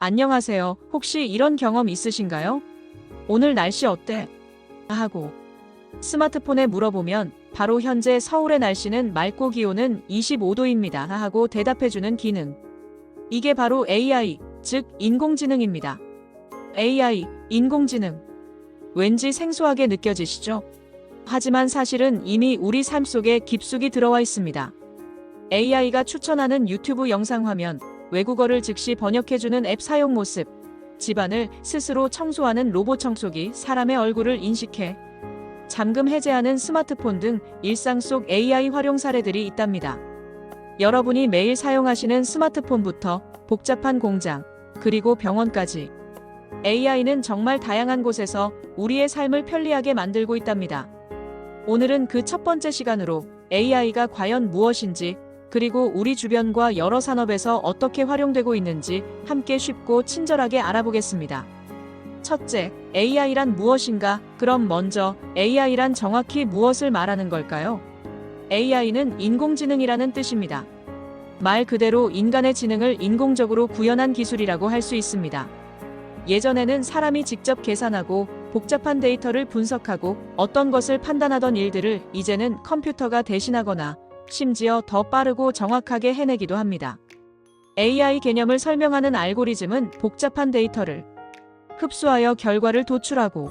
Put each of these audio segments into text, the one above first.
안녕하세요. 혹시 이런 경험 있으신가요? 오늘 날씨 어때? 하고 스마트폰에 물어보면 바로 현재 서울의 날씨는 맑고 기온은 25도입니다. 하고 대답해주는 기능. 이게 바로 AI, 즉 인공지능입니다. AI, 인공지능. 왠지 생소하게 느껴지시죠? 하지만 사실은 이미 우리 삶 속에 깊숙이 들어와 있습니다. AI가 추천하는 유튜브 영상 화면, 외국어를 즉시 번역해주는 앱 사용 모습, 집안을 스스로 청소하는 로봇 청소기, 사람의 얼굴을 인식해 잠금 해제하는 스마트폰 등 일상 속 AI 활용 사례들이 있답니다. 여러분이 매일 사용하시는 스마트폰부터 복잡한 공장, 그리고 병원까지 AI는 정말 다양한 곳에서 우리의 삶을 편리하게 만들고 있답니다. 오늘은 그 첫 번째 시간으로 AI가 과연 무엇인지, 그리고 우리 주변과 여러 산업에서 어떻게 활용되고 있는지 함께 쉽고 친절하게 알아보겠습니다. 첫째, AI란 무엇인가? 그럼 먼저 AI란 정확히 무엇을 말하는 걸까요? AI는 인공지능이라는 뜻입니다. 말 그대로 인간의 지능을 인공적으로 구현한 기술이라고 할 수 있습니다. 예전에는 사람이 직접 계산하고 복잡한 데이터를 분석하고 어떤 것을 판단하던 일들을 이제는 컴퓨터가 대신하거나 심지어 더 빠르고 정확하게 해내기도 합니다. AI 개념을 설명하는 알고리즘은 복잡한 데이터를 흡수하여 결과를 도출하고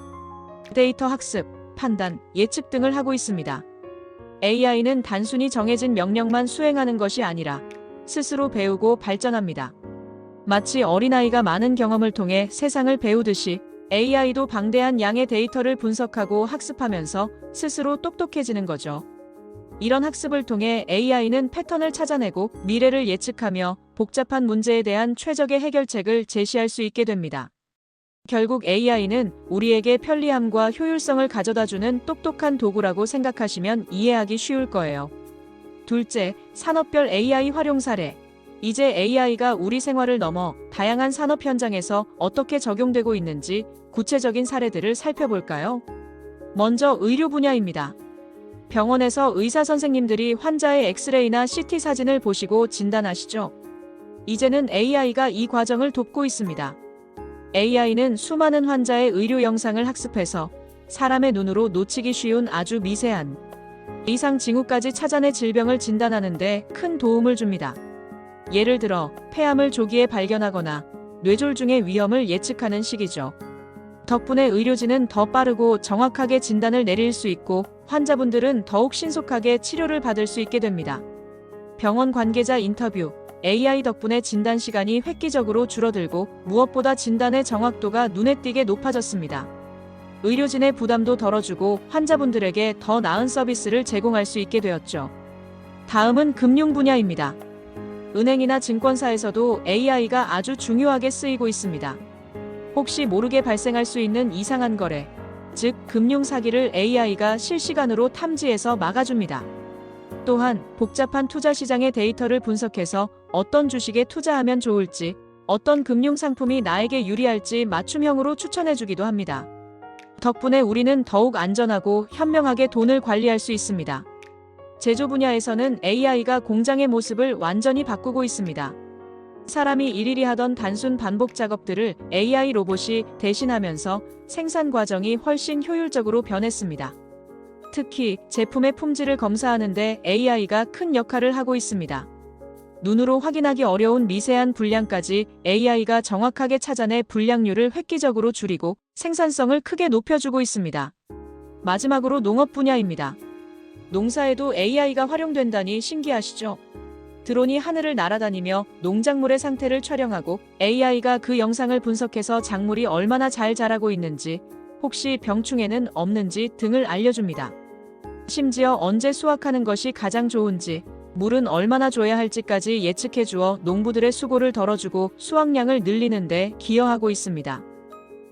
데이터 학습, 판단, 예측 등을 하고 있습니다. AI는 단순히 정해진 명령만 수행하는 것이 아니라 스스로 배우고 발전합니다. 마치 어린아이가 많은 경험을 통해 세상을 배우듯이 AI도 방대한 양의 데이터를 분석하고 학습하면서 스스로 똑똑해지는 거죠. 이런 학습을 통해 AI는 패턴을 찾아내고 미래를 예측하며 복잡한 문제에 대한 최적의 해결책을 제시할 수 있게 됩니다. 결국 AI는 우리에게 편리함과 효율성을 가져다주는 똑똑한 도구라고 생각하시면 이해하기 쉬울 거예요. 둘째, 산업별 AI 활용 사례. 이제 AI가 우리 생활을 넘어 다양한 산업 현장에서 어떻게 적용되고 있는지 구체적인 사례들을 살펴볼까요? 먼저 의료 분야입니다. 병원에서 의사 선생님들이 환자의 엑스레이나 CT 사진을 보시고 진단하시죠. 이제는 AI가 이 과정을 돕고 있습니다. AI는 수많은 환자의 의료 영상을 학습해서 사람의 눈으로 놓치기 쉬운 아주 미세한 이상 징후까지 찾아내 질병을 진단하는 데 큰 도움을 줍니다. 예를 들어 폐암을 조기에 발견하거나 뇌졸중의 위험을 예측하는 시기죠. 덕분에 의료진은 더 빠르고 정확하게 진단을 내릴 수 있고 환자분들은 더욱 신속하게 치료를 받을 수 있게 됩니다. 병원 관계자 인터뷰. AI 덕분에 진단 시간이 획기적으로 줄어들고 무엇보다 진단의 정확도가 눈에 띄게 높아졌습니다. 의료진의 부담도 덜어주고 환자분들에게 더 나은 서비스를 제공할 수 있게 되었죠. 다음은 금융 분야입니다. 은행이나 증권사에서도 AI가 아주 중요하게 쓰이고 있습니다. 혹시 모르게 발생할 수 있는 이상한 거래, 즉 금융 사기를 AI가 실시간으로 탐지해서 막아줍니다. 또한 복잡한 투자 시장의 데이터를 분석해서 어떤 주식에 투자하면 좋을지, 어떤 금융 상품이 나에게 유리할지 맞춤형으로 추천해주기도 합니다. 덕분에 우리는 더욱 안전하고 현명하게 돈을 관리할 수 있습니다. 제조 분야에서는 AI가 공장의 모습을 완전히 바꾸고 있습니다. 사람이 일일이 하던 단순 반복 작업들을 AI 로봇이 대신하면서 생산 과정이 훨씬 효율적으로 변했습니다. 특히 제품의 품질을 검사하는 데 AI가 큰 역할을 하고 있습니다. 눈으로 확인하기 어려운 미세한 불량까지 AI가 정확하게 찾아내 불량률을 획기적으로 줄이고 생산성을 크게 높여주고 있습니다. 마지막으로 농업 분야입니다. 농사에도 AI가 활용된다니 신기하시죠? 드론이 하늘을 날아다니며 농작물의 상태를 촬영하고 AI가 그 영상을 분석해서 작물이 얼마나 잘 자라고 있는지, 혹시 병충해는 없는지 등을 알려줍니다. 심지어 언제 수확하는 것이 가장 좋은지, 물은 얼마나 줘야 할지까지 예측해 주어 농부들의 수고를 덜어주고 수확량을 늘리는 데 기여하고 있습니다.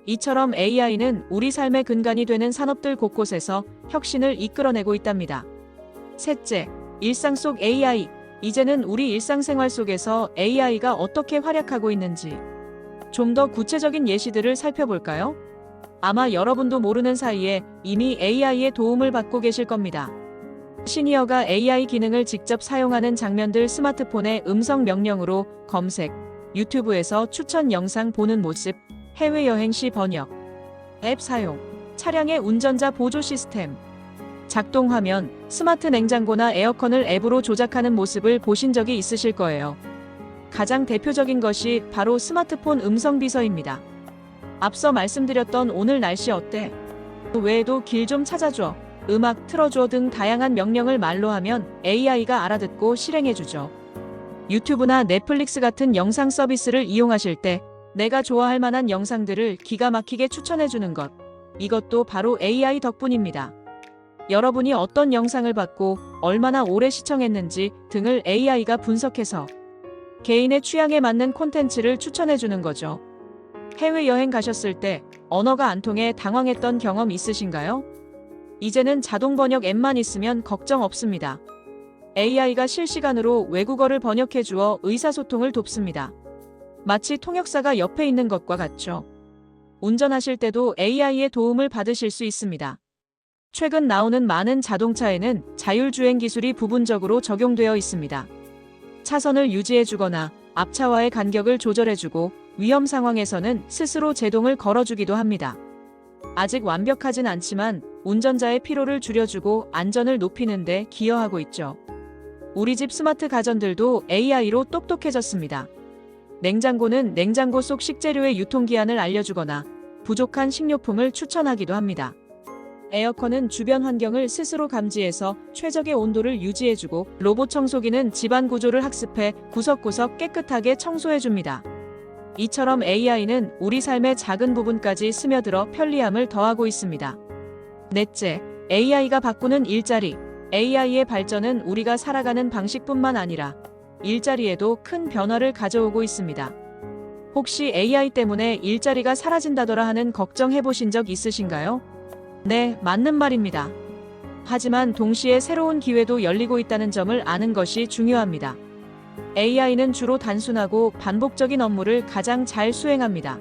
이처럼 AI는 우리 삶의 근간이 되는 산업들 곳곳에서 혁신을 이끌어내고 있답니다. 셋째, 일상 속 AI. 이제는 우리 일상생활 속에서 AI가 어떻게 활약하고 있는지 좀 더 구체적인 예시들을 살펴볼까요? 아마 여러분도 모르는 사이에 이미 AI의 도움을 받고 계실 겁니다. 시니어가 AI 기능을 직접 사용하는 장면들, 스마트폰의 음성 명령으로 검색, 유튜브에서 추천 영상 보는 모습, 해외여행 시 번역, 앱 사용, 차량의 운전자 보조 시스템, 작동 화면, 스마트 냉장고나 에어컨을 앱으로 조작하는 모습을 보신 적이 있으실 거예요. 가장 대표적인 것이 바로 스마트폰 음성 비서입니다. 앞서 말씀드렸던 오늘 날씨 어때? 그 외에도 길 좀 찾아줘, 음악 틀어줘 등 다양한 명령을 말로 하면 AI가 알아듣고 실행해주죠. 유튜브나 넷플릭스 같은 영상 서비스를 이용하실 때 내가 좋아할 만한 영상들을 기가 막히게 추천해주는 것, 이것도 바로 AI 덕분입니다. 여러분이 어떤 영상을 봤고 얼마나 오래 시청했는지 등을 AI가 분석해서 개인의 취향에 맞는 콘텐츠를 추천해주는 거죠. 해외여행 가셨을 때 언어가 안 통해 당황했던 경험 있으신가요? 이제는 자동 번역 앱만 있으면 걱정 없습니다. AI가 실시간으로 외국어를 번역해 주어 의사소통을 돕습니다. 마치 통역사가 옆에 있는 것과 같죠. 운전하실 때도 AI의 도움을 받으실 수 있습니다. 최근 나오는 많은 자동차에는 자율주행 기술이 부분적으로 적용되어 있습니다. 차선을 유지해주거나 앞차와의 간격을 조절해주고 위험 상황에서는 스스로 제동을 걸어주기도 합니다. 아직 완벽하진 않지만 운전자의 피로를 줄여주고 안전을 높이는 데 기여하고 있죠. 우리 집 스마트 가전들도 AI로 똑똑해졌습니다. 냉장고는 냉장고 속 식재료의 유통기한을 알려주거나 부족한 식료품을 추천하기도 합니다. 에어컨은 주변 환경을 스스로 감지해서 최적의 온도를 유지해주고 로봇 청소기는 집안 구조를 학습해 구석구석 깨끗하게 청소해줍니다. 이처럼 AI는 우리 삶의 작은 부분까지 스며들어 편리함을 더하고 있습니다. 넷째, AI가 바꾸는 일자리. AI의 발전은 우리가 살아가는 방식뿐만 아니라 일자리에도 큰 변화를 가져오고 있습니다. 혹시 AI 때문에 일자리가 사라진다더라 하는 걱정해보신 적 있으신가요? 네, 맞는 말입니다. 하지만 동시에 새로운 기회도 열리고 있다는 점을 아는 것이 중요합니다. AI는 주로 단순하고 반복적인 업무를 가장 잘 수행합니다.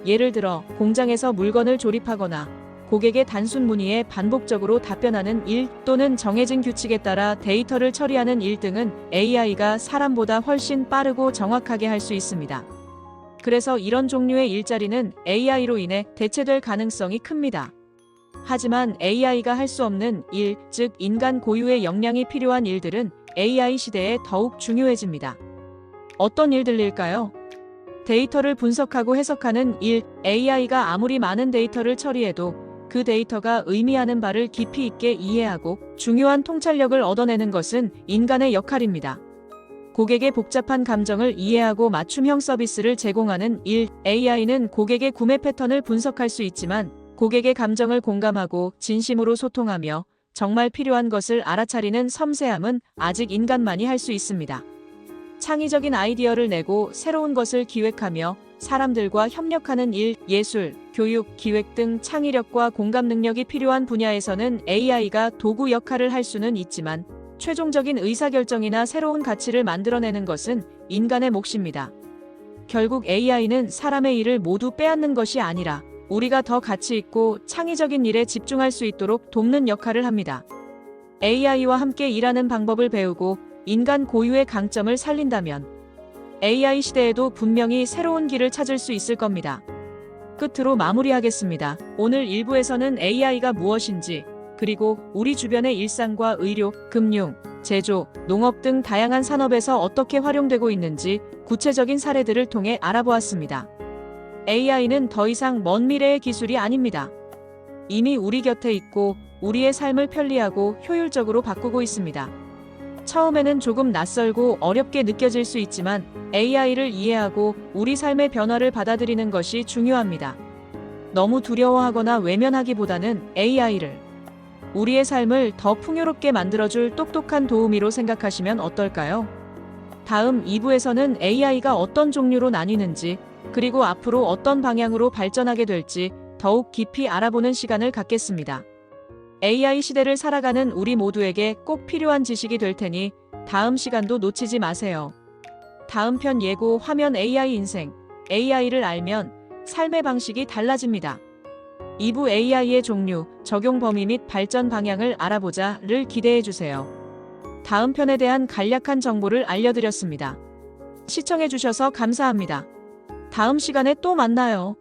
예를 들어 공장에서 물건을 조립하거나 고객의 단순 문의에 반복적으로 답변하는 일 또는 정해진 규칙에 따라 데이터를 처리하는 일 등은 AI가 사람보다 훨씬 빠르고 정확하게 할 수 있습니다. 그래서 이런 종류의 일자리는 AI로 인해 대체될 가능성이 큽니다. 하지만 AI가 할 수 없는 일, 즉 인간 고유의 역량이 필요한 일들은 AI 시대에 더욱 중요해집니다. 어떤 일들일까요? 데이터를 분석하고 해석하는 일, AI가 아무리 많은 데이터를 처리해도 그 데이터가 의미하는 바를 깊이 있게 이해하고 중요한 통찰력을 얻어내는 것은 인간의 역할입니다. 고객의 복잡한 감정을 이해하고 맞춤형 서비스를 제공하는 일, AI는 고객의 구매 패턴을 분석할 수 있지만 고객의 감정을 공감하고 진심으로 소통하며 정말 필요한 것을 알아차리는 섬세함은 아직 인간만이 할 수 있습니다. 창의적인 아이디어를 내고 새로운 것을 기획하며 사람들과 협력하는 일, 예술, 교육, 기획 등 창의력과 공감 능력이 필요한 분야에서는 AI가 도구 역할을 할 수는 있지만 최종적인 의사결정이나 새로운 가치를 만들어내는 것은 인간의 몫입니다. 결국 AI는 사람의 일을 모두 빼앗는 것이 아니라 우리가 더 가치 있고 창의적인 일에 집중할 수 있도록 돕는 역할을 합니다. AI와 함께 일하는 방법을 배우고 인간 고유의 강점을 살린다면 AI 시대에도 분명히 새로운 길을 찾을 수 있을 겁니다. 끝으로 마무리하겠습니다. 오늘 1부에서는 AI가 무엇인지, 그리고 우리 주변의 일상과 의료, 금융, 제조, 농업 등 다양한 산업에서 어떻게 활용되고 있는지 구체적인 사례들을 통해 알아보았습니다. AI는 더 이상 먼 미래의 기술이 아닙니다. 이미 우리 곁에 있고 우리의 삶을 편리하고 효율적으로 바꾸고 있습니다. 처음에는 조금 낯설고 어렵게 느껴질 수 있지만 AI를 이해하고 우리 삶의 변화를 받아들이는 것이 중요합니다. 너무 두려워하거나 외면하기보다는 AI를 우리의 삶을 더 풍요롭게 만들어줄 똑똑한 도우미로 생각하시면 어떨까요? 다음 2부에서는 AI가 어떤 종류로 나뉘는지, 그리고 앞으로 어떤 방향으로 발전하게 될지 더욱 깊이 알아보는 시간을 갖겠습니다. AI 시대를 살아가는 우리 모두에게 꼭 필요한 지식이 될 테니 다음 시간도 놓치지 마세요. 다음 편 예고 화면 AI 인생. AI를 알면 삶의 방식이 달라집니다. 2부 AI의 종류, 적용 범위 및 발전 방향을 알아보자를 기대해 주세요. 다음 편에 대한 간략한 정보를 알려드렸습니다. 시청해주셔서 감사합니다. 다음 시간에 또 만나요.